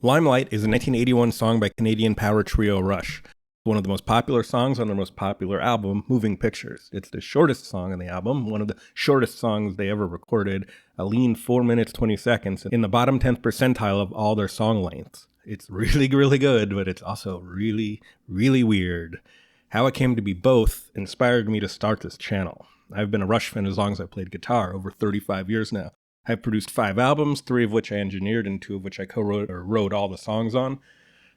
Limelight is a 1981 song by Canadian power trio Rush, one of the most popular songs on their most popular album, Moving Pictures. It's the shortest song on the album, one of the shortest songs they ever recorded, a lean 4 minutes, 20 seconds, in the bottom 10th percentile of all their song lengths. It's really, really good, but it's also really, really weird. How it came to be both inspired me to start this channel. I've been a Rush fan as long as I've played guitar, over 35 years now. I've produced 5 albums, 3 of which I engineered and 2 of which I co-wrote or wrote all the songs on.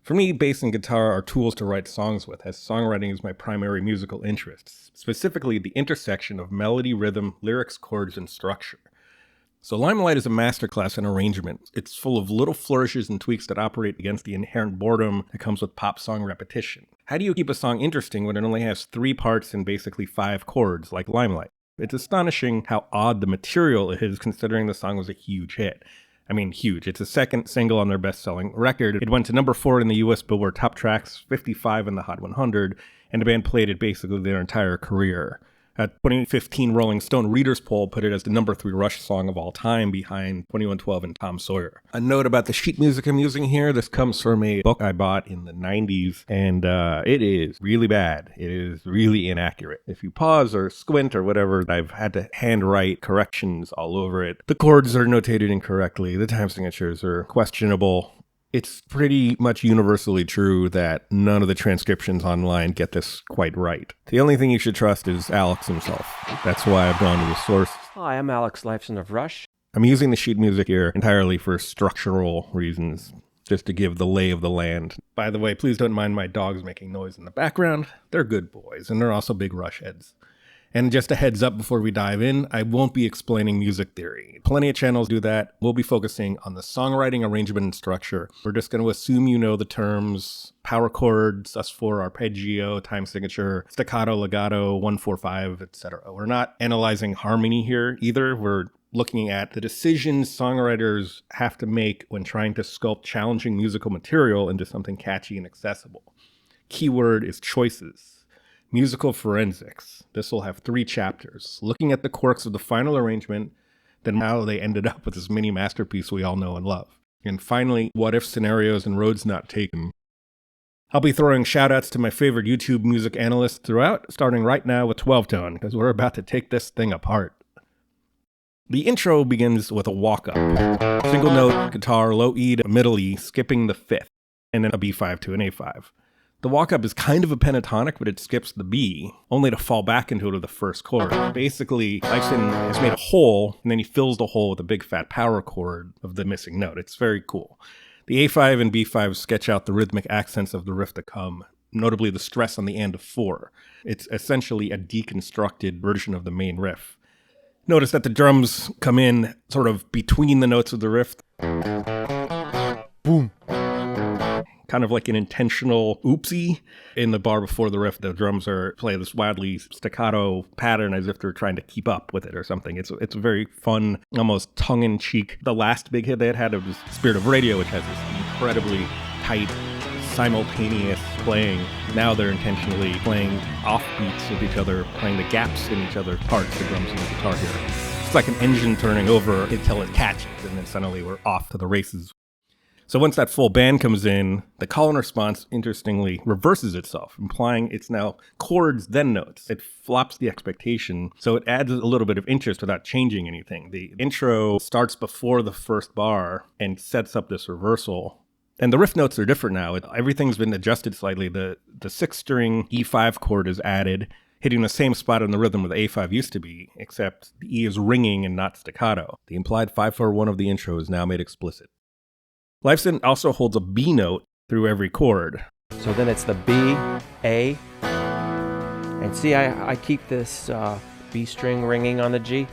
For me, bass and guitar are tools to write songs with, as songwriting is my primary musical interest, specifically the intersection of melody, rhythm, lyrics, chords, and structure. So Limelight is a masterclass in arrangement. It's full of little flourishes and tweaks that operate against the inherent boredom that comes with pop song repetition. How do you keep a song interesting when it only has 3 parts and basically 5 chords, like Limelight? It's astonishing how odd the material is, considering the song was a huge hit. I mean, huge. It's the second single on their best-selling record. It went to number 4 in the US Billboard Top Tracks, 55 in the Hot 100, and the band played it basically their entire career. A 2015 Rolling Stone Readers poll put it as the number 3 Rush song of all time, behind 2112 and Tom Sawyer. A note about the sheet music I'm using here. This comes from a book I bought in the 90s, and it is really bad. It is really inaccurate. If you pause or squint or whatever, I've had to handwrite corrections all over it. The chords are notated incorrectly. The time signatures are questionable. It's pretty much universally true that none of the transcriptions online get this quite right. The only thing you should trust is Alex himself. That's why I've gone to the source. Hi, I'm Alex Lifeson of Rush. I'm using the sheet music here entirely for structural reasons, just to give the lay of the land. By the way, please don't mind my dogs making noise in the background. They're good boys, and they're also big Rush heads. And just a heads up before we dive in, I won't be explaining music theory. Plenty of channels do that. We'll be focusing on the songwriting, arrangement, and structure. We're just going to assume you know the terms power chords, sus4, arpeggio, time signature, staccato, legato, 1-4-5, etc. We're not analyzing harmony here either. We're looking at the decisions songwriters have to make when trying to sculpt challenging musical material into something catchy and accessible. Keyword is choices. Musical forensics. This will have 3 chapters, looking at the quirks of the final arrangement, then how they ended up with this mini masterpiece we all know and love. And finally, what if scenarios and roads not taken. I'll be throwing shoutouts to my favorite YouTube music analysts throughout, starting right now with 12-tone, because we're about to take this thing apart. The intro begins with a walk-up. Single note, guitar, low E to middle E, skipping the 5th, and then a B5 to an A5. The walk-up is kind of a pentatonic, but it skips the B, only to fall back into it with the first chord. Basically, Lifeson has made a hole, and then he fills the hole with a big fat power chord of the missing note. It's very cool. The A5 and B5 sketch out the rhythmic accents of the riff to come, notably the stress on the and of 4. It's essentially a deconstructed version of the main riff. Notice that the drums come in sort of between the notes of the riff. Boom. Kind of like an intentional oopsie. In the bar before the riff, the drums play this wildly staccato pattern as if they're trying to keep up with it or something. It's a very fun, almost tongue-in-cheek. The last big hit they had was Spirit of Radio, which has this incredibly tight, simultaneous playing. Now they're intentionally playing off beats with each other, playing the gaps in each other's parts, the drums and the guitar here. It's like an engine turning over until it catches, and then suddenly we're off to the races. So once that full band comes in, the call and response, interestingly, reverses itself, implying it's now chords, then notes. It flops the expectation, so it adds a little bit of interest without changing anything. The intro starts before the first bar and sets up this reversal. And the riff notes are different now. Everything's been adjusted slightly. The 6-string E5 chord is added, hitting the same spot in the rhythm where the A5 used to be, except the E is ringing and not staccato. The implied 5-4-1 of the intro is now made explicit. Lifeson also holds a B note through every chord. So then it's the B, A, and see, I keep this B string ringing on the G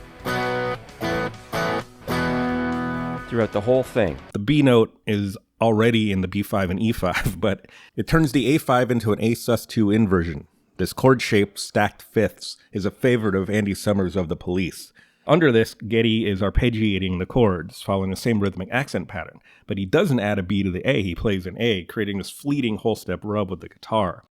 throughout the whole thing. The B note is already in the B5 and E5, but it turns the A5 into an A sus2 inversion. This chord-shaped stacked fifths is a favorite of Andy Summers of The Police. Under this, Geddy is arpeggiating the chords, following the same rhythmic accent pattern, but he doesn't add a B to the A, he plays an A, creating this fleeting whole-step rub with the guitar.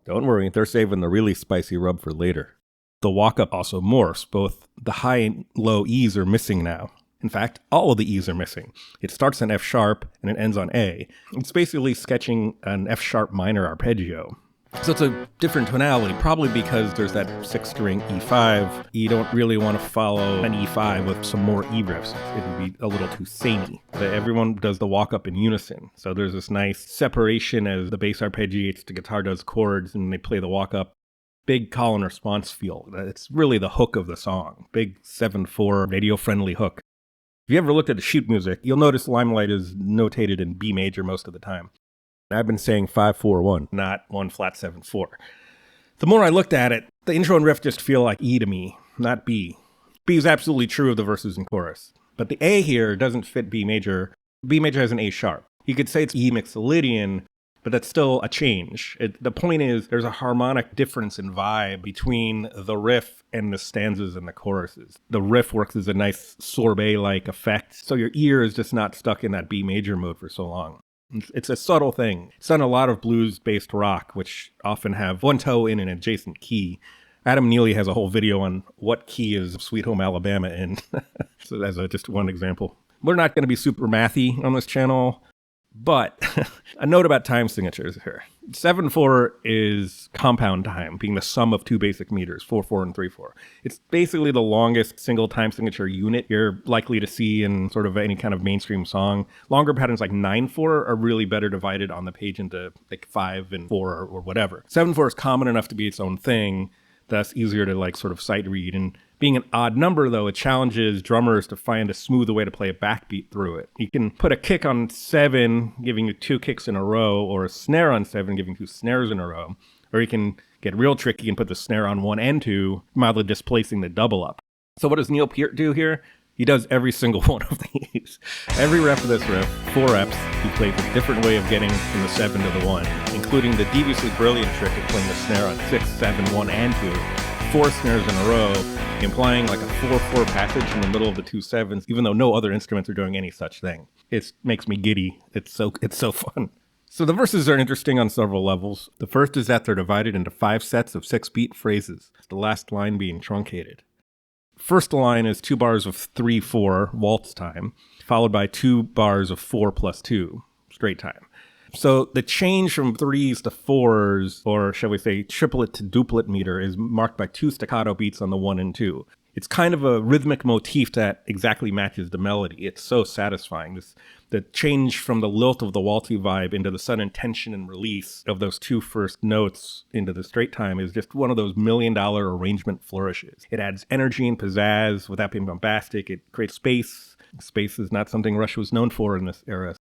Don't worry, they're saving the really spicy rub for later. The walk-up also morphs, both the high and low E's are missing now, In fact, all of the E's are missing. It starts on F sharp and it ends on A. It's basically sketching an F sharp minor arpeggio. So it's a different tonality, probably because there's that 6-string E5. You don't really want to follow an E5 with some more E riffs. It would be a little too samey. But everyone does the walk-up in unison. So there's this nice separation as the bass arpeggiates, the guitar does chords, and they play the walk-up. Big call and response feel. It's really the hook of the song. Big 7/4 radio-friendly hook. If you ever looked at the sheet music, you'll notice Limelight is notated in B major most of the time. I've been saying 5/4/1, not 1 flat 7/4. The more I looked at it, the intro and riff just feel like E to me, not B. B is absolutely true of the verses and chorus. But the A here doesn't fit B major. B major has an A sharp. You could say it's E mixolydian, but that's still a change. The point is there's a harmonic difference in vibe between the riff and the stanzas and the choruses. The riff works as a nice sorbet-like effect, so your ear is just not stuck in that B major mode for so long. It's a subtle thing. It's done a lot of blues-based rock, which often have one toe in an adjacent key. Adam Neely has a whole video on what key is Sweet Home Alabama in. So that's just one example. We're not going to be super mathy on this channel, but a note about time signatures here. 7/4 is compound time, being the sum of two basic meters, 4/4 and 3/4. It's basically the longest single time signature unit you're likely to see in sort of any kind of mainstream song. Longer patterns like 9/4 are really better divided on the page into like 5 and 4 or whatever. 7/4 is common enough to be its own thing, thus easier to like sort of sight read. And being an odd number, though, it challenges drummers to find a smooth way to play a backbeat through it. You can put a kick on 7, giving you 2 kicks in a row, or a snare on 7, giving 2 snares in a row. Or you can get real tricky and put the snare on 1 and 2, mildly displacing the double up. So what does Neil Peart do here? He does every single one of these. Every rep of this riff, 4 reps, he plays a different way of getting from the 7 to the 1, including the deviously brilliant trick of playing the snare on 6, 7, 1, and 2, 4 snares in a row, implying like a 4/4 passage in the middle of the 2 7s, even though no other instruments are doing any such thing. It makes me giddy. It's so fun. So the verses are interesting on several levels. The first is that they're divided into 5 sets of 6-beat phrases, the last line being truncated. First line is 2 bars of 3/4 waltz time, followed by 2 bars of 4 + 2 straight time. So the change from 3s to 4s, or shall we say triplet to duplet meter, is marked by 2 staccato beats on the 1 and 2. It's kind of a rhythmic motif that exactly matches the melody. It's so satisfying. The change from the lilt of the waltzy vibe into the sudden tension and release of those 2 first notes into the straight time is just one of those $1 million arrangement flourishes. It adds energy and pizzazz without being bombastic. It creates space. Space is not something Rush was known for in this era.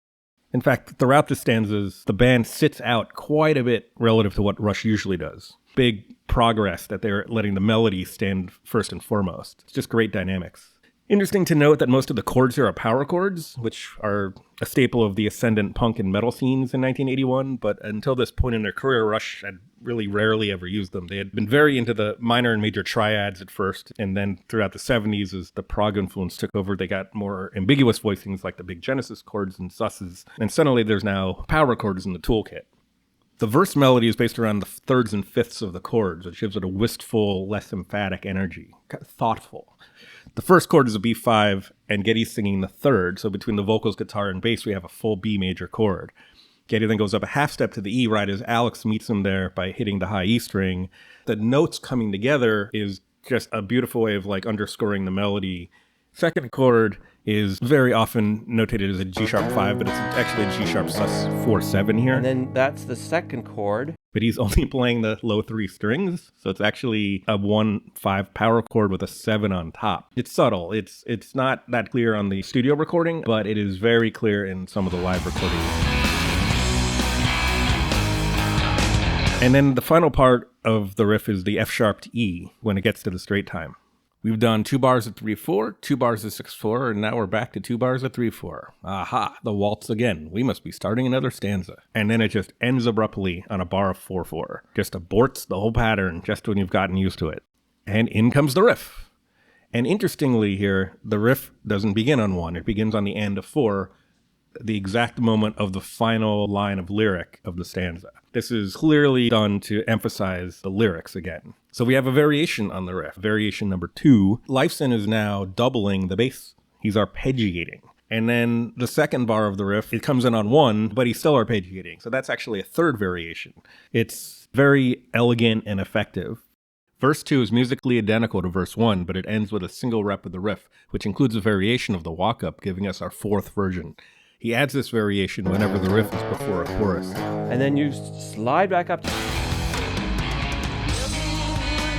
In fact, throughout the stanzas, the band sits out quite a bit relative to what Rush usually does. Big progress that they're letting the melody stand first and foremost. It's just great dynamics. Interesting to note that most of the chords here are power chords, which are a staple of the ascendant punk and metal scenes in 1981, but until this point in their career, Rush had really rarely ever used them. They had been very into the minor and major triads at first, and then throughout the 70s, as the prog influence took over, they got more ambiguous voicings like the big Genesis chords and susses, and suddenly there's now power chords in the toolkit. The verse melody is based around the 3rds and 5ths of the chords, which gives it a wistful, less emphatic energy, thoughtful. The first chord is a B5, and Geddy's singing the 3rd, so between the vocals, guitar, and bass, we have a full B major chord. Geddy then goes up a half step to the E right as Alex meets him there by hitting the high E string. The notes coming together is just a beautiful way of like underscoring the melody. Second chord is very often notated as a G-sharp 5, but it's actually a G-sharp sus 4/7 here. And then that's the second chord. But he's only playing the low 3 strings, so it's actually a 1/5 power chord with a 7 on top. It's subtle. It's not that clear on the studio recording, but it is very clear in some of the live recordings. And then the final part of the riff is the F sharp to E when it gets to the straight time. We've done 2 bars of 3/4, 2 bars of 6/4, and now we're back to 2 bars of 3/4. Aha, the waltz again. We must be starting another stanza. And then it just ends abruptly on a bar of 4/4. Just aborts the whole pattern just when you've gotten used to it. And in comes the riff. And interestingly here, the riff doesn't begin on 1. It begins on the end of 4, the exact moment of the final line of lyric of the stanza. This is clearly done to emphasize the lyrics again. So we have a variation on the riff, variation number 2. Lifeson is now doubling the bass He's arpeggiating. And then the second bar of the riff, it comes in on 1, but he's still arpeggiating. So that's actually a third variation. It's very elegant and effective. Verse 2 is musically identical to verse 1, but it ends with a single rep of the riff, which includes a variation of the walk-up, giving us our fourth version. He adds this variation whenever the riff is before a chorus. And then you slide back up to